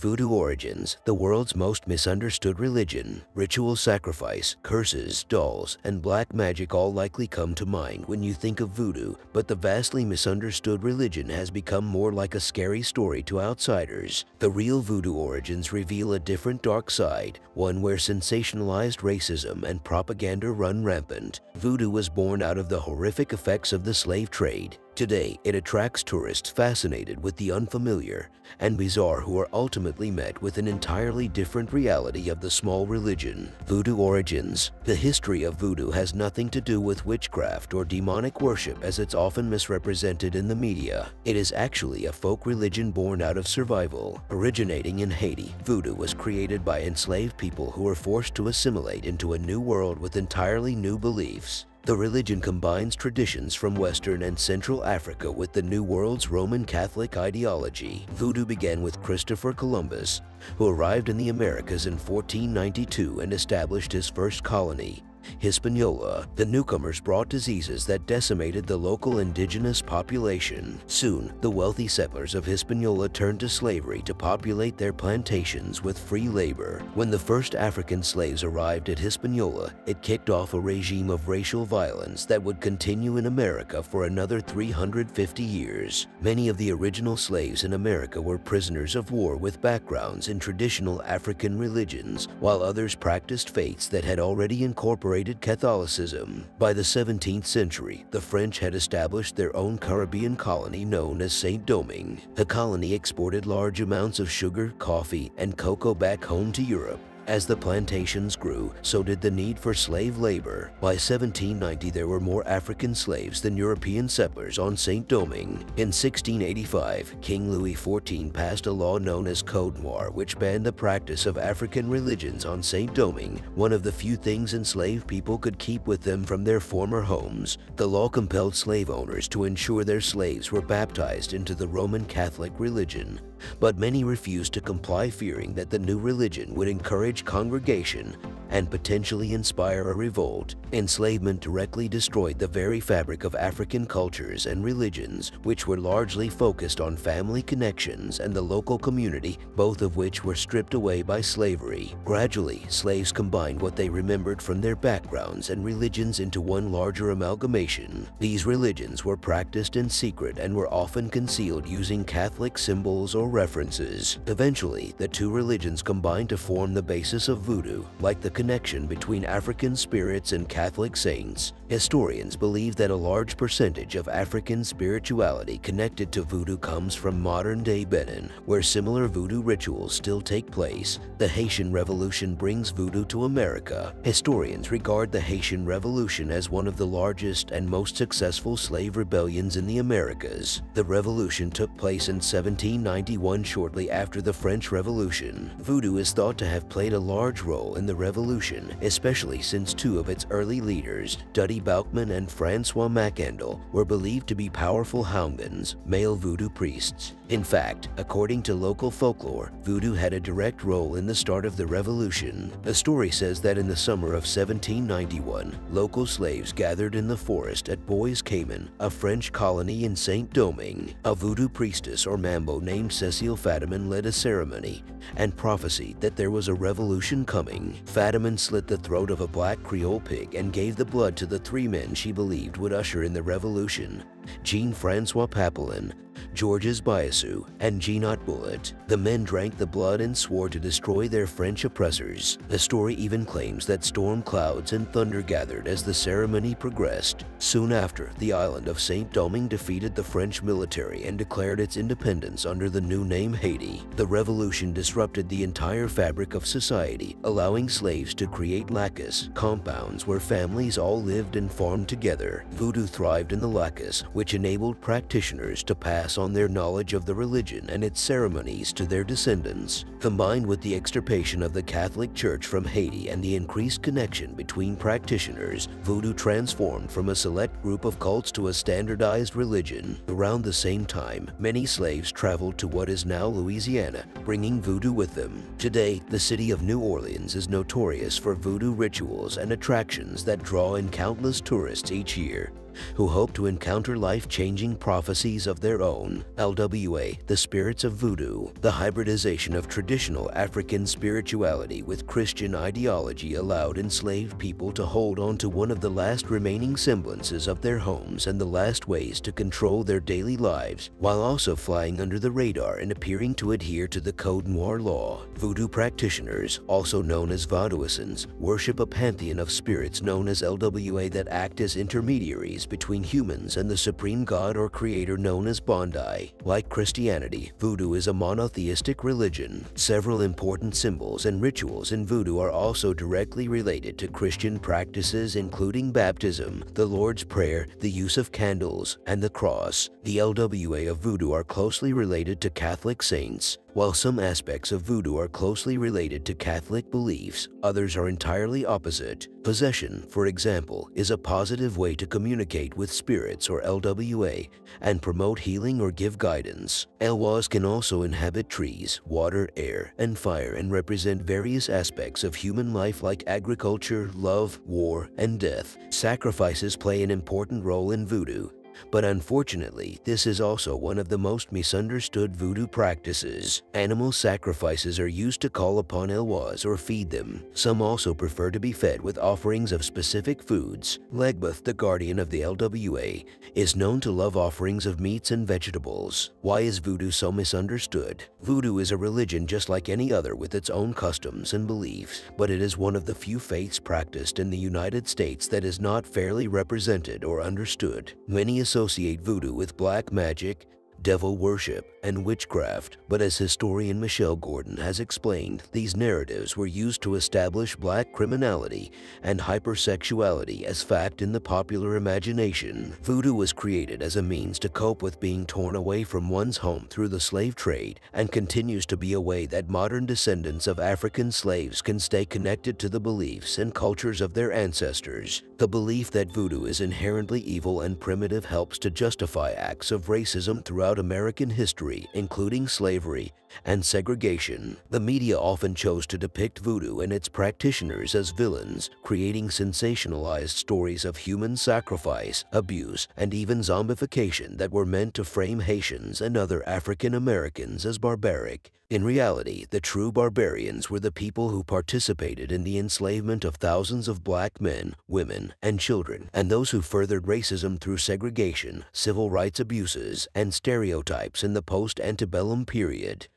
Voodoo origins, the world's most misunderstood religion. Ritual sacrifice, curses, dolls, and black magic all likely come to mind when you think of voodoo, but the vastly misunderstood religion has become more like a scary story to outsiders. The real voodoo origins reveal a different dark side, one where sensationalized racism and propaganda run rampant. Voodoo was born out of the horrific effects of the slave trade. Today, it attracts tourists fascinated with the unfamiliar and bizarre who are ultimately met with an entirely different reality of the small religion. Voodoo origins. The history of voodoo has nothing to do with witchcraft or demonic worship as it's often misrepresented in the media. It is actually a folk religion born out of survival. Originating in Haiti, voodoo was created by enslaved people who were forced to assimilate into a new world with entirely new beliefs. The religion combines traditions from Western and Central Africa with the New World's Roman Catholic ideology. Voodoo began with Christopher Columbus, who arrived in the Americas in 1492 and established his first colony, Hispaniola. The newcomers brought diseases that decimated the local indigenous population. Soon, the wealthy settlers of Hispaniola turned to slavery to populate their plantations with free labor. When the first African slaves arrived at Hispaniola, it kicked off a regime of racial violence that would continue in America for another 350 years. Many of the original slaves in America were prisoners of war with backgrounds in traditional African religions, while others practiced faiths that had already incorporated Catholicism. By the 17th century, the French had established their own Caribbean colony known as Saint-Domingue. The colony exported large amounts of sugar, coffee, and cocoa back home to Europe. As the plantations grew, so did the need for slave labor. By 1790, there were more African slaves than European settlers on Saint-Domingue. In 1685, King Louis XIV passed a law known as Code Noir, which banned the practice of African religions on Saint-Domingue, one of the few things enslaved people could keep with them from their former homes. The law compelled slave owners to ensure their slaves were baptized into the Roman Catholic religion. But many refused to comply, fearing that the new religion would encourage congregation and potentially inspire a revolt. Enslavement directly destroyed the very fabric of African cultures and religions, which were largely focused on family connections and the local community, both of which were stripped away by slavery. Gradually, slaves combined what they remembered from their backgrounds and religions into one larger amalgamation. These religions were practiced in secret and were often concealed using Catholic symbols or references. Eventually, the two religions combined to form the basis of voodoo, like the connection between African spirits and Catholic saints. Historians believe that a large percentage of African spirituality connected to voodoo comes from modern-day Benin, where similar voodoo rituals still take place. The Haitian Revolution brings voodoo to America. Historians regard the Haitian Revolution as one of the largest and most successful slave rebellions in the Americas. The revolution took place in 1791, shortly after the French Revolution. Voodoo is thought to have played a large role in the revolution, especially since two of its early leaders, Dutty Boukman and Francois Macandal, were believed to be powerful houngans, male voodoo priests. In fact, according to local folklore, voodoo had a direct role in the start of the revolution. The story says that in the summer of 1791, local slaves gathered in the forest at Bois Cayman, a French colony in Saint-Domingue. A voodoo priestess or mambo named Cécile Fatiman led a ceremony and prophesied that there was a revolution coming. Fatiman slit the throat of a black Creole pig and gave the blood to the three men she believed would usher in the revolution: Jean-Francois Papillon, Georges Biassou, and Jeanot Bullet. The men drank the blood and swore to destroy their French oppressors. The story even claims that storm clouds and thunder gathered as the ceremony progressed. Soon after, the island of Saint-Domingue defeated the French military and declared its independence under the new name Haiti. The revolution disrupted the entire fabric of society, allowing slaves to create lacus, compounds where families all lived and farmed together. Voodoo thrived in the lacus, which enabled practitioners to pass on their knowledge of the religion and its ceremonies to their descendants. Combined with the extirpation of the Catholic Church from Haiti and the increased connection between practitioners, Voodoo transformed from a select group of cults to a standardized religion. Around the same time, many slaves traveled to what is now Louisiana, bringing Voodoo with them. Today, the city of New Orleans is notorious for Voodoo rituals and attractions that draw in countless tourists each year who hope to encounter life-changing prophecies of their own. LWA, the spirits of Voodoo, the hybridization of traditional African spirituality with Christian ideology allowed enslaved people to hold on to one of the last remaining semblances of their homes and the last ways to control their daily lives, while also flying under the radar and appearing to adhere to the Code Noir law. Voodoo practitioners, also known as Vodouisans, worship a pantheon of spirits known as LWA that act as intermediaries between humans and the supreme god or creator known as Bondi. Like Christianity, Voodoo is a monotheistic religion. Several important symbols and rituals in Voodoo are also directly related to Christian practices, including baptism, the Lord's Prayer, the use of candles, and the cross. The LWA of Voodoo are closely related to Catholic saints. While some aspects of Voodoo are closely related to Catholic beliefs, others are entirely opposite. Possession, for example, is a positive way to communicate with spirits or LWA and promote healing or give guidance. Elwas can also inhabit trees, water, air, and fire and represent various aspects of human life like agriculture, love, war, and death. Sacrifices play an important role in Voodoo, but unfortunately, this is also one of the most misunderstood Voodoo practices. Animal sacrifices are used to call upon Elwas or feed them. Some also prefer to be fed with offerings of specific foods. Legboth, the guardian of the LWA, is known to love offerings of meats and vegetables. Why is Voodoo so misunderstood? Voodoo is a religion just like any other with its own customs and beliefs, but it is one of the few faiths practiced in the United States that is not fairly represented or understood. Many associate Voodoo with black magic, devil worship, and witchcraft, but as historian Michelle Gordon has explained, these narratives were used to establish black criminality and hypersexuality as fact in the popular imagination. Voodoo was created as a means to cope with being torn away from one's home through the slave trade and continues to be a way that modern descendants of African slaves can stay connected to the beliefs and cultures of their ancestors. The belief that Voodoo is inherently evil and primitive helps to justify acts of racism throughout American history, including slavery and segregation. The media often chose to depict Voodoo and its practitioners as villains, creating sensationalized stories of human sacrifice, abuse, and even zombification that were meant to frame Haitians and other African Americans as barbaric. In reality, the true barbarians were the people who participated in the enslavement of thousands of black men, women, and children, and those who furthered racism through segregation, civil rights abuses, and stereotypes in the post-antebellum period.